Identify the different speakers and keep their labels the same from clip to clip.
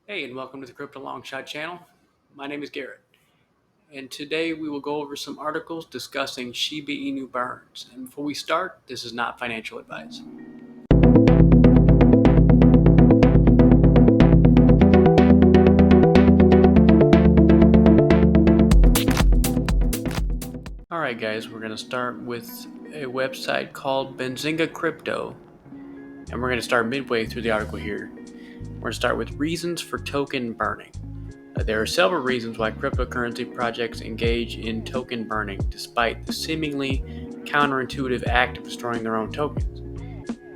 Speaker 1: Hey, and welcome to the Crypto Longshot channel. My name is Garrett, and today we will go over some articles discussing Shiba Inu burns. And before we start, this is not financial advice. Alright, guys, we're going to start with a website called Benzinga Crypto, and we're going to start midway through the article here. We're going to start with reasons for token burning. There are several reasons why cryptocurrency projects engage in token burning, despite the seemingly counterintuitive act of destroying their own tokens.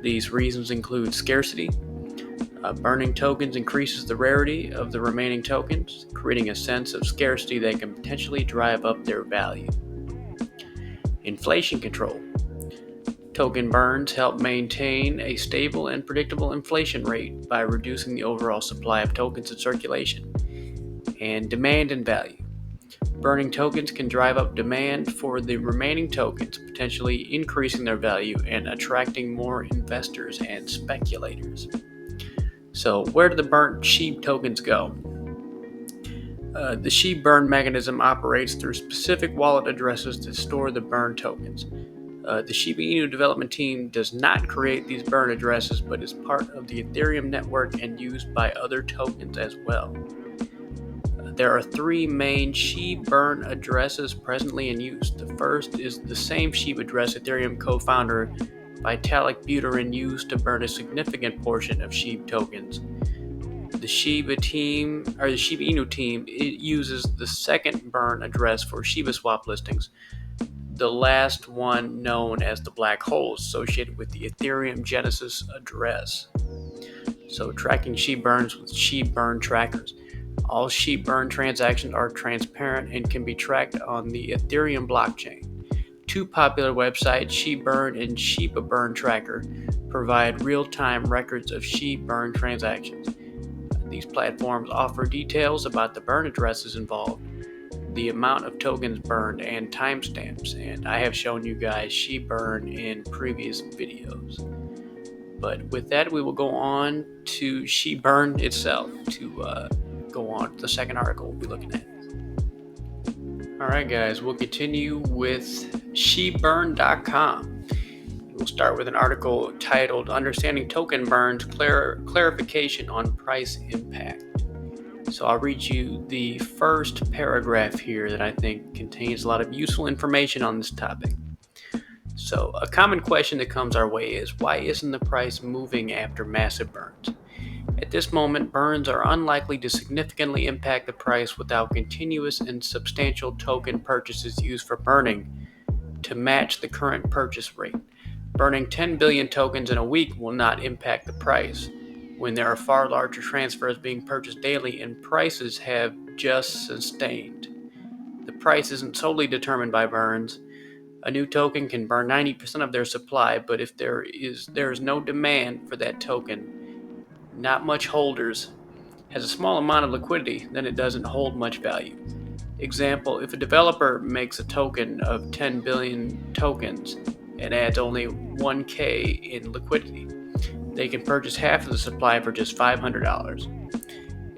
Speaker 1: These reasons include scarcity. Burning tokens increases the rarity of the remaining tokens, creating a sense of scarcity that can potentially drive up their value. Inflation control. Token burns help maintain a stable and predictable inflation rate by reducing the overall supply of tokens in circulation. And demand and value. Burning tokens can drive up demand for the remaining tokens, potentially increasing their value and attracting more investors and speculators. So, where do the burnt SHIB tokens go? The SHIB burn mechanism operates through specific wallet addresses that store the burn tokens. The Shiba Inu development team does not create these burn addresses, but is part of the Ethereum network and used by other tokens as well. There are three main SHIB burn addresses presently in use. The first is the same SHIB address Ethereum co-founder Vitalik Buterin used to burn a significant portion of SHIB tokens. The Shiba Inu team, it uses the second burn address for Shiba Swap listings, the last one known as the black hole associated with the Ethereum Genesis address. So tracking SHIB burns with SHIB burn trackers. All SHIB burn transactions are transparent and can be tracked on the Ethereum blockchain. Two popular websites, SHIBurn and Shiba Burn Tracker, provide real-time records of SHIB burn transactions. These platforms offer details about the burn addresses involved, the amount of tokens burned, and timestamps, and I have shown you guys SHIBurn in previous videos. But with that, we will go on to SHIBurn itself to go on to the second article we'll be looking at. Alright guys, we'll continue with SHIBurn.com. We'll start with an article titled Understanding Token Burns Clarification on Price Impact. So I'll read you the first paragraph here that I think contains a lot of useful information on this topic. So a common question that comes our way is, why isn't the price moving after massive burns? At this moment, burns are unlikely to significantly impact the price without continuous and substantial token purchases used for burning to match the current purchase rate. Burning 10 billion tokens in a week will not impact the price when there are far larger transfers being purchased daily and prices have just sustained. The price isn't solely determined by burns. A new token can burn 90% of their supply, but if there is no demand for that token, not much holders, has a small amount of liquidity, then it doesn't hold much value. Example, if a developer makes a token of 10 billion tokens and adds only 1K in liquidity, they can purchase half of the supply for just $500.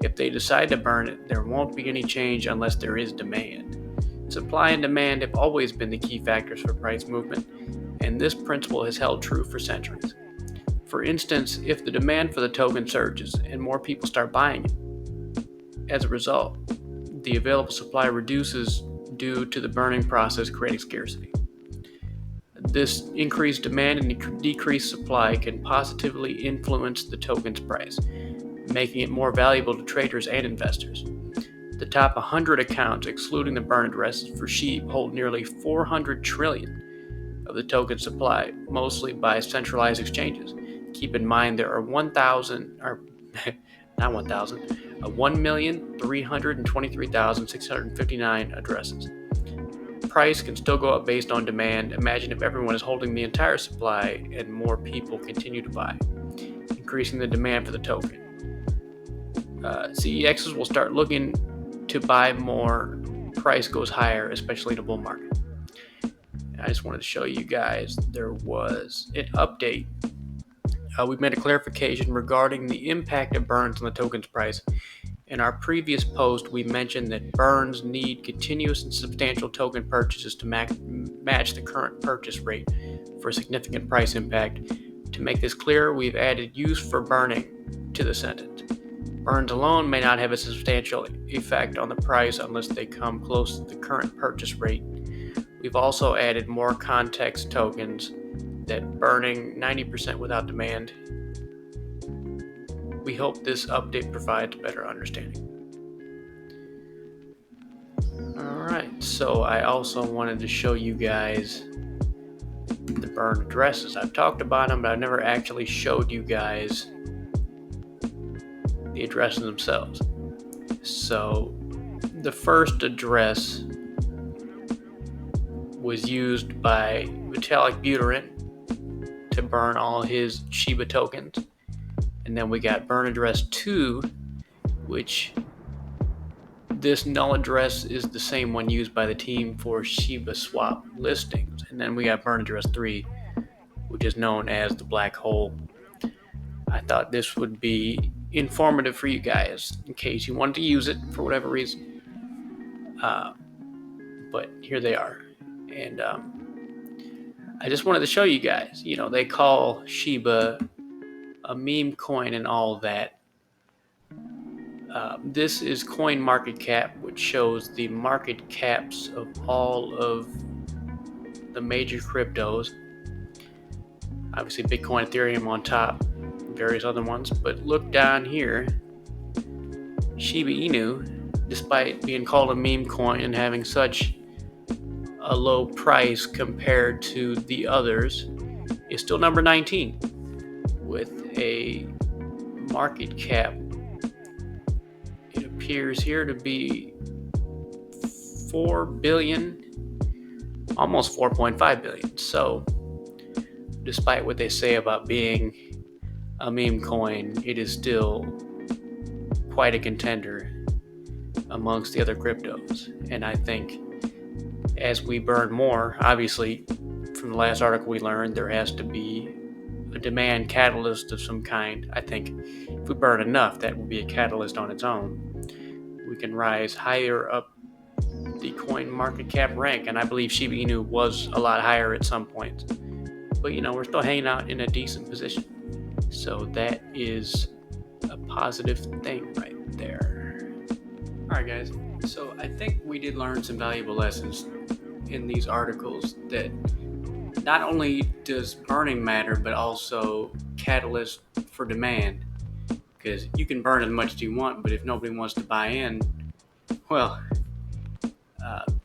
Speaker 1: If they decide to burn it, there won't be any change unless there is demand. Supply and demand have always been the key factors for price movement, and this principle has held true for centuries. For instance, if the demand for the token surges and more people start buying it, as a result, the available supply reduces due to the burning process creating scarcity. This increased demand and decreased supply can positively influence the token's price, making it more valuable to traders and investors. The top 100 accounts, excluding the burn addresses for SHIB, hold nearly 400 trillion of the token supply, mostly by centralized exchanges. Keep in mind there are 1,323,659 addresses. Price can still go up based on demand. Imagine if everyone is holding the entire supply and more people continue to buy, increasing the demand for the token. CEXs will start looking to buy more. Price goes higher, especially in a bull market. I just wanted to show you guys there was an update we've made a clarification regarding the impact of burns on the token's price. In our previous post, we mentioned that burns need continuous and substantial token purchases to match the current purchase rate for a significant price impact. To make this clear, we've added use for burning to the sentence. Burns alone may not have a substantial effect on the price unless they come close to the current purchase rate. We've also added more context tokens that burning 90% without demand. We hope this update provides better understanding. Alright, so I also wanted to show you guys the burn addresses. I've talked about them, but I've never actually showed you guys the addresses themselves. So the first address was used by Vitalik Buterin to burn all his Shiba tokens. And then we got burn address 2, which this null address is the same one used by the team for Shiba swap listings. And then we got burn address 3, which is known as the black hole. I thought this would be informative for you guys in case you wanted to use it for whatever reason. But here they are. And I just wanted to show you guys, they call Shiba a meme coin and all that. This is CoinMarketCap, which shows the market caps of all of the major cryptos. Obviously Bitcoin, Ethereum on top, various other ones. But look down here, Shiba Inu, despite being called a meme coin and having such a low price compared to the others, is still number 19 with a market cap, it appears here to be 4 billion, almost 4.5 billion. So despite what they say about being a meme coin, it is still quite a contender amongst the other cryptos. And I think as we burn more, obviously from the last article we learned there has to be a demand catalyst of some kind. I think if we burn enough, that will be a catalyst on its own. We can rise higher up the CoinMarketCap rank, and I believe Shiba Inu was a lot higher at some point. But we're still hanging out in a decent position. So that is a positive thing right there. Alright guys, so I think we did learn some valuable lessons in these articles, that not only does burning matter, but also catalyst for demand. Because you can burn as much as you want, but if nobody wants to buy in, well,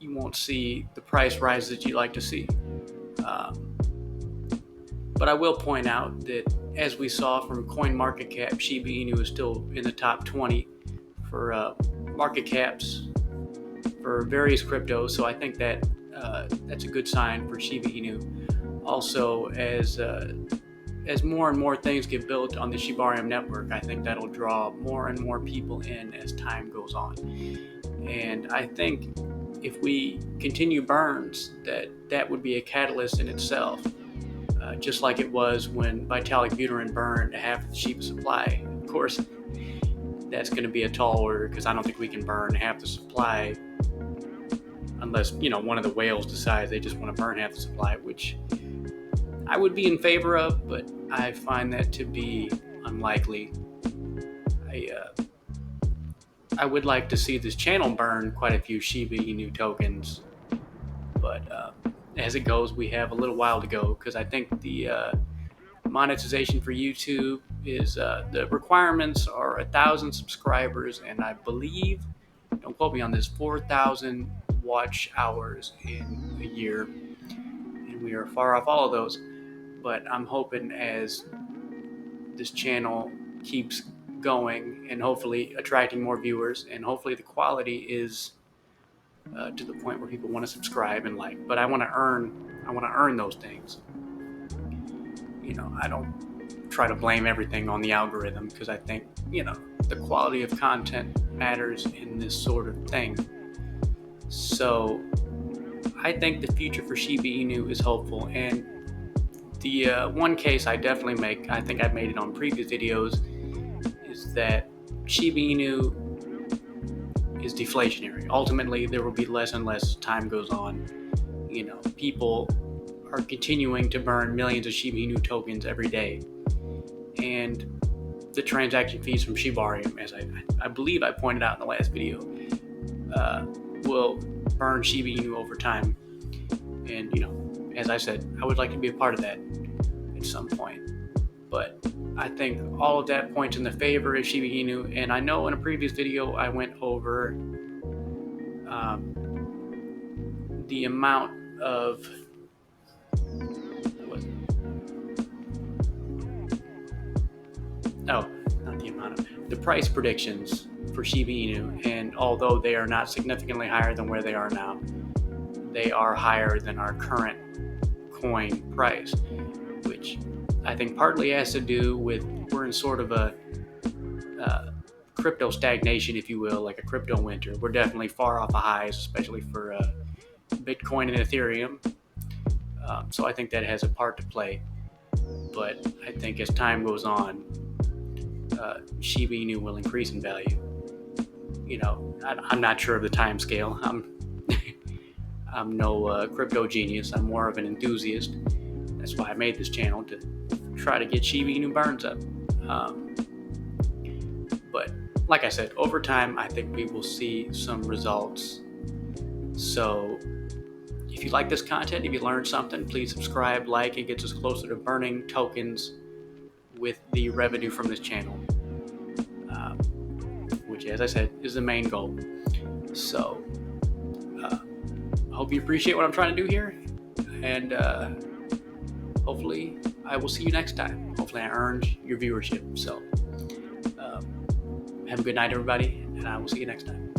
Speaker 1: you won't see the price rise that you'd like to see. But I will point out that as we saw from CoinMarketCap, Shiba Inu is still in the top 20 for market caps for various cryptos. So I think that that's a good sign for Shiba Inu. Also, as more and more things get built on the Shibarium network, I think that'll draw more and more people in as time goes on. And I think if we continue burns, that would be a catalyst in itself. Just like it was when Vitalik Buterin burned half of the Shiba supply. Of course, that's going to be a tall order because I don't think we can burn half the supply unless, one of the whales decides they just want to burn half the supply, which I would be in favor of, but I find that to be unlikely. I would like to see this channel burn quite a few Shiba Inu tokens, but as it goes, we have a little while to go, because I think the monetization for YouTube is the requirements are 1,000 subscribers, and I believe, don't quote me on this, 4,000 watch hours in a year, and we are far off all of those. But I'm hoping as this channel keeps going and hopefully attracting more viewers, and hopefully the quality is to the point where people want to subscribe and like. But I want to earn those things. I don't try to blame everything on the algorithm, because I think the quality of content matters in this sort of thing. So I think the future for Shiba Inu is hopeful, and The one case I definitely make, I think I've made it on previous videos, is that Shiba Inu is deflationary. Ultimately, there will be less and less as time goes on. People are continuing to burn millions of Shiba Inu tokens every day, and the transaction fees from Shibarium, as I believe I pointed out in the last video, will burn Shiba Inu over time. And as I said, I would like to be a part of that at some point. But I think all of that points in the favor of Shiba Inu. And I know in a previous video I went over the amount of the price predictions for Shiba Inu, and although they are not significantly higher than where they are now, they are higher than our current coin price, which I think partly has to do with we're in sort of a crypto stagnation, if you will, like a crypto winter. We're definitely far off the highs, especially for Bitcoin and Ethereum. So I think that has a part to play. But I think as time goes on, Shiba Inu will increase in value. I'm not sure of the time scale. I'm no crypto genius. I'm more of an enthusiast. That's why I made this channel, to try to get Shiba Inu burns up. But like I said, over time, I think we will see some results. So if you like this content, if you learned something, please subscribe, like. It gets us closer to burning tokens with the revenue from this channel, which, as I said, is the main goal. So I hope you appreciate what I'm trying to do here, and hopefully I will see you next time. Hopefully I earned your viewership. So have a good night, everybody, and I will see you next time.